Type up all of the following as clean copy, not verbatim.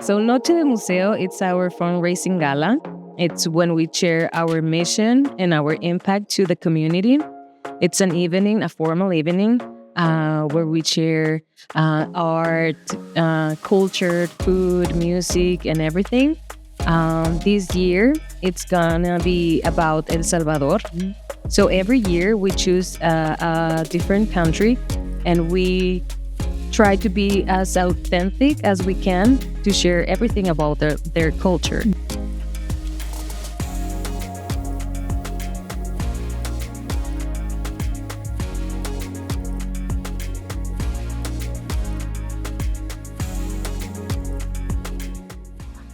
So Noche de Museo, it's our fundraising gala. It's when we share our mission and our impact to the community. It's an evening, a formal evening, where we share art, culture, food, music, and everything. This year, it's gonna be about El Salvador. So every year we choose a different country, and we try to be as authentic as we can to share everything about their culture.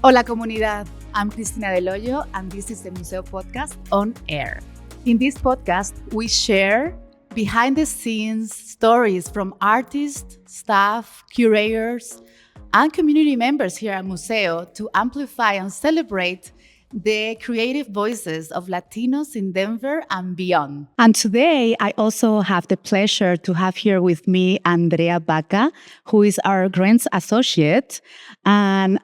Hola comunidad, I'm Cristina Del Hoyo and this is the Museo Podcast on air. In this podcast, we share behind the scenes stories from artists, staff, curators, and community members here at Museo to amplify and celebrate the creative voices of Latinos in Denver and beyond. And today, I also have the pleasure to have here with me Andrea Baca, who is our Grants Associate. And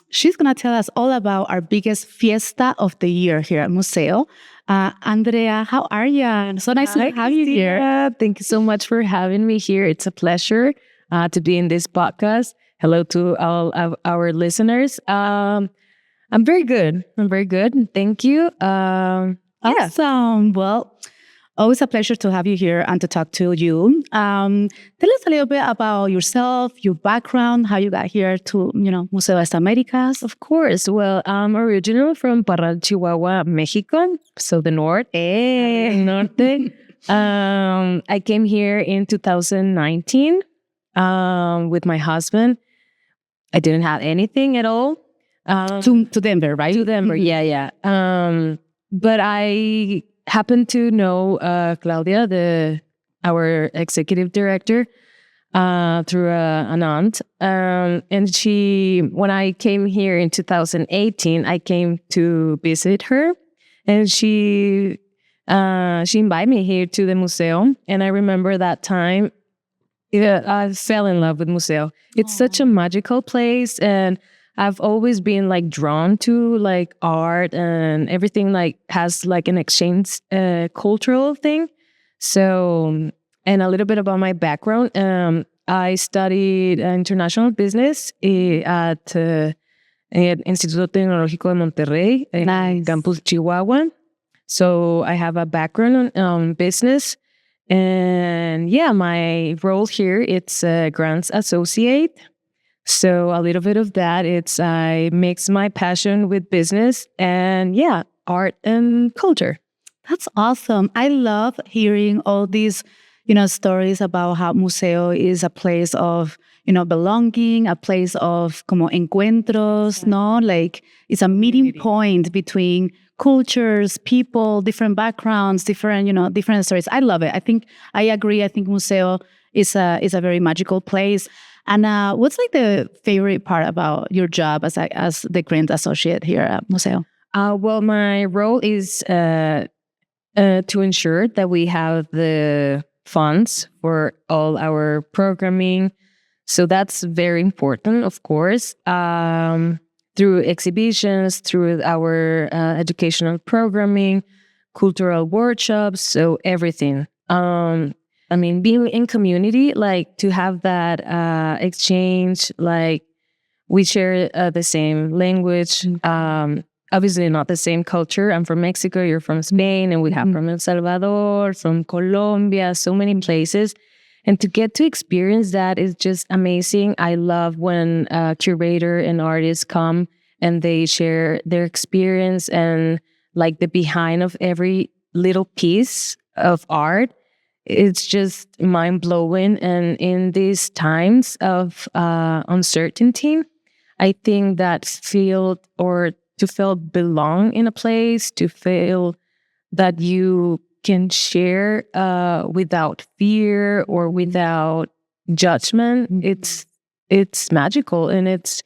she's going to tell us all about our biggest fiesta of the year here at Museo. Andrea, how are you? So nice to have you here. Thank you so much for having me here. It's a pleasure to be in this podcast. Hello to all of our listeners. I'm very good. Thank you. Awesome. Well, always a pleasure to have you here and to talk to you. Tell us a little bit about yourself, your background, how you got here to, Museo Las Américas. Of course. Well, I'm originally from Parral, Chihuahua, Mexico. So the north. Norte. I came here in 2019 with my husband. I didn't have anything at all. To Denver, right? To Denver, yeah. But I happened to know Claudia, our executive director, through an aunt. And when I came here in 2018, I came to visit her, and she invited me here to the Museo. And I remember that time, I fell in love with Museo. It's such a magical place, and I've always been drawn to art, and everything has an exchange cultural thing. So, and a little bit about my background. I studied international business at Instituto Tecnológico de Monterrey in Campus Chihuahua. So I have a background on business. And yeah, my role here, it's Grants Associate. So a little bit of that, I mix my passion with business and art and culture. That's awesome. I love hearing all these, stories about how Museo is a place of, belonging, a place of como encuentros, no? It's a meeting point between cultures, people, different backgrounds, different stories. I love it. I agree. I think Museo is a very magical place. And what's the favorite part about your job as the Grants Associate here at Museo? Well, my role is to ensure that we have the funds for all our programming. So that's very important, of course, through exhibitions, through our educational programming, cultural workshops, so everything. Being in community, to have that exchange, we share the same language, obviously not the same culture. I'm from Mexico, you're from Spain, and we have from El Salvador, from Colombia, so many places. And to get to experience that is just amazing. I love when a curator and artists come and they share their experience and the behind of every little piece of art. It's just mind-blowing. And in these times of uncertainty, I think that to feel belong in a place, to feel that you can share without fear or without judgment, it's magical. And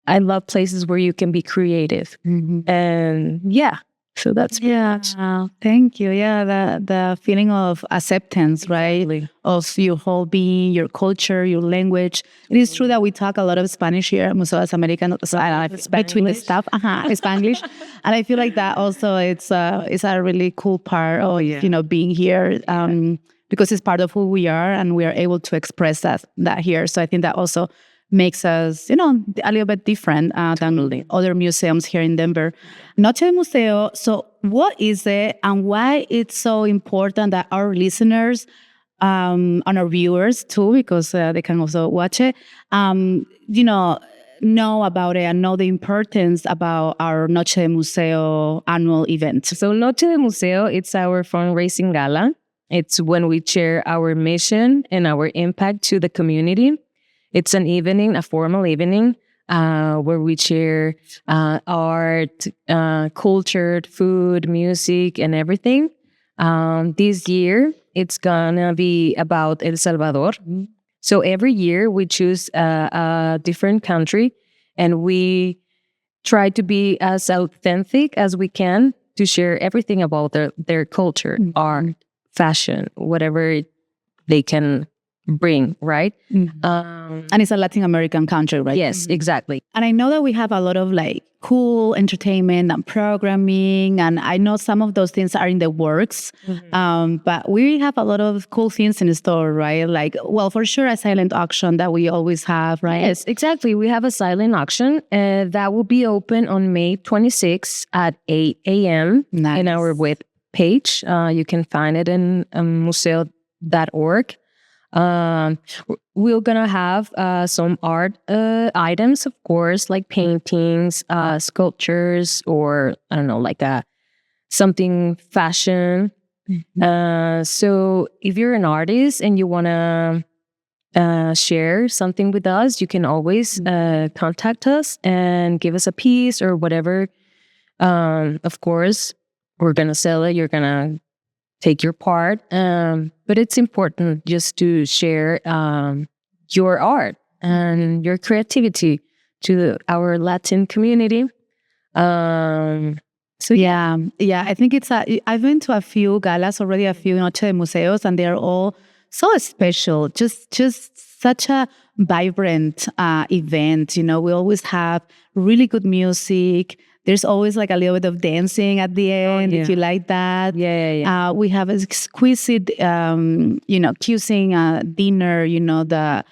I love places where you can be creative. And So that's thank you. Yeah, the feeling of acceptance, right? Exactly. Of your whole being, your culture, your language. It is true that we talk a lot of Spanish here at Museo Americano, so between the staff, Spanglish, and I feel like that also it's a really cool part of being here. Because it's part of who we are, and we are able to express that here. So I think that also makes us, a little bit different than other museums here in Denver. Noche de Museo, so what is it and why it's so important that our listeners and our viewers too, because they can also watch it, know about it and know the importance about our Noche de Museo annual event? So Noche de Museo, it's our fundraising gala. It's when we share our mission and our impact to the community. It's an evening, a formal evening, where we share art, culture, food, music, and everything. This year, it's gonna be about El Salvador. So every year, we choose a different country, and we try to be as authentic as we can to share everything about their culture, art, fashion, whatever they can bring, right? And it's a Latin American country, right? Yes, exactly. And I know that we have a lot of cool entertainment and programming, and I know some of those things are in the works, but we have a lot of cool things in the store, right? For sure, a silent auction that we always have, right? Yes, exactly. We have a silent auction that will be open on May 26th at 8 a.m. in our web page. You can find it in museo.org. We're gonna have some art items, of course, like paintings, sculptures, or I don't know, something fashion. So if you're an artist and you wanna share something with us, you can always contact us and give us a piece or whatever. Of course, we're gonna sell it. You're gonna take your part, but it's important just to share your art and your creativity to our Latin community. I think I've been to a few galas already, a few Noche de Museos, and they're all so special. Just such a vibrant event. We always have really good music. There's always a little bit of dancing at the end, if you like that. Yeah. We have an exquisite, cuisine dinner, the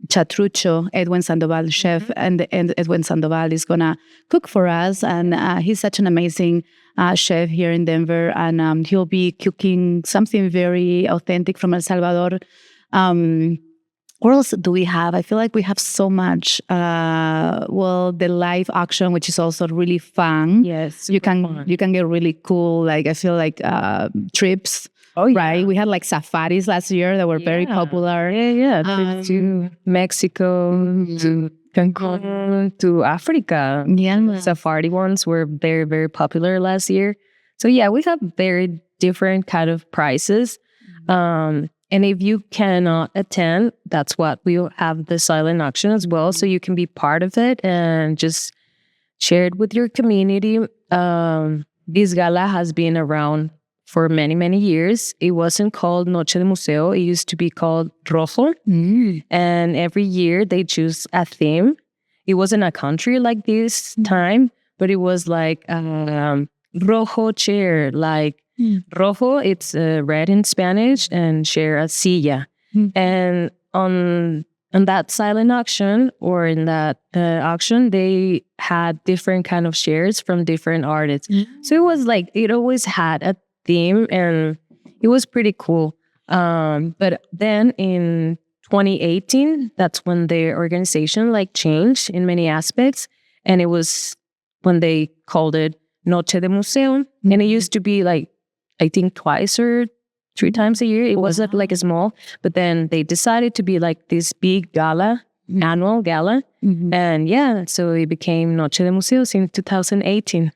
chatrucho, Edwin Sandoval, chef, and Edwin Sandoval is going to cook for us. And he's such an amazing chef here in Denver. And he'll be cooking something very authentic from El Salvador. What else do we have? I feel like we have so much. The live auction, which is also really fun. Yes, you can get really cool. I feel like trips. Oh yeah, right. We had safaris last year that were very popular. Trips to Mexico, to Cancun, to Africa. Yeah, safari ones were very, very popular last year. So yeah, we have very different kind of prices. And if you cannot attend, that's what we'll have the silent auction as well. So you can be part of it and just share it with your community. This gala has been around for many, many years. It wasn't called Noche de Museo. It used to be called Rojo. And every year they choose a theme. It wasn't a country like this time, but it was Rojo chair, Rojo, it's red in Spanish, and share a silla. And on that silent auction, or in that auction, they had different kind of shares from different artists. So it was it always had a theme, and it was pretty cool. But then in 2018, that's when the organization changed in many aspects, and it was when they called it Noche de Museo, and it used to be I think twice or 3 times a year. It wasn't a small, but then they decided to be this big gala, annual gala. And so it became Noche de Museos in 2018.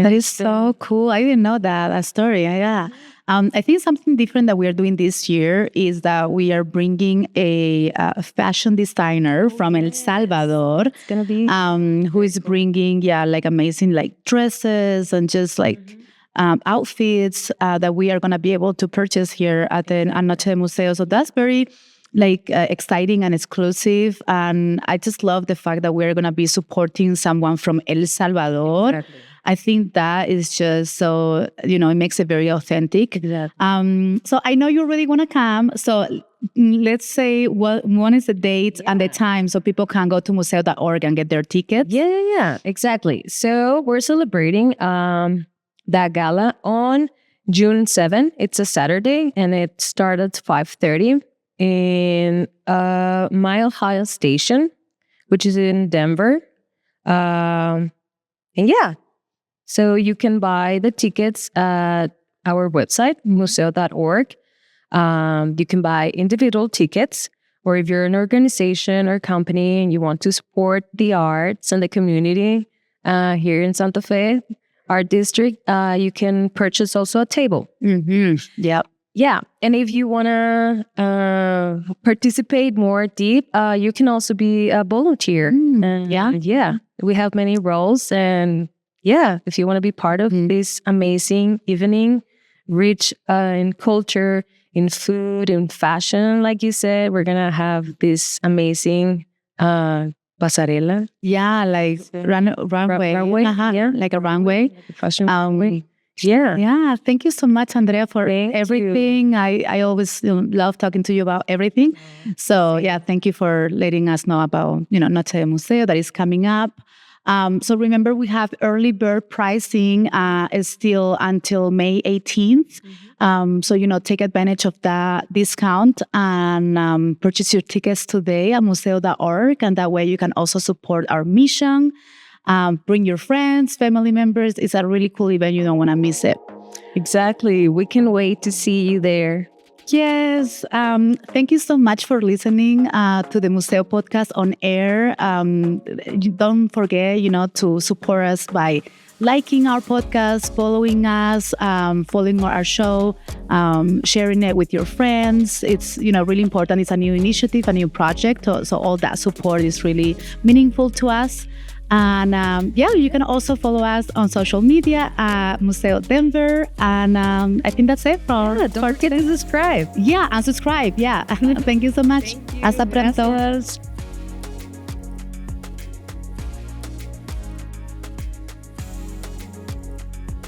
That is so cool. I didn't know that story. Yeah. I think something different that we are doing this year is that we are bringing a fashion designer from El Salvador. It's gonna be who is bringing like amazing like dresses and just like outfits that we are gonna be able to purchase here at the Noche de Museo. So that's very like exciting and exclusive, and I just love the fact that we're gonna be supporting someone from El Salvador. Exactly. I think that is just so, it makes it very authentic. Exactly. So I know you really want to come. So let's say one is the date and the time so people can go to museo.org and get their tickets. Yeah, exactly. So we're celebrating that gala on June 7th. It's a Saturday, and it starts at 5:30 in Mile High Station, which is in Denver. And yeah. So you can buy the tickets at our website, museo.org. You can buy individual tickets, or if you're an organization or company and you want to support the arts and the community here in Santa Fe Art District, you can purchase also a table. Yep. Yeah. And if you want to participate more deep, you can also be a volunteer. Yeah. We have many roles, and yeah, if you want to be part of this amazing evening, rich in culture, in food, in fashion, like you said, we're going to have this amazing pasarela. Yeah, like runway. Yeah. Like a runway. Fashion runway. Yeah. Yeah. Thank you so much, Andrea, for everything. I always love talking to you about everything. So yeah, thank you for letting us know about, Noche de Museo that is coming up. So remember, we have early bird pricing is still until May 18th. So, take advantage of that discount and purchase your tickets today at museo.org. And that way you can also support our mission. Bring your friends, family members. It's a really cool event. You don't want to miss it. Exactly. We can wait to see you there. Yes. Thank you so much for listening to the Museo Podcast on air. Don't forget, to support us by liking our podcast, following us, following our show, sharing it with your friends. It's, really important. It's a new initiative, a new project. So all that support is really meaningful to us. And you can also follow us on social media at Museo Denver. And I think that's it. Don't forget to subscribe. Yeah, and subscribe. Yeah. Thank you so much. Hasta pronto. Gracias.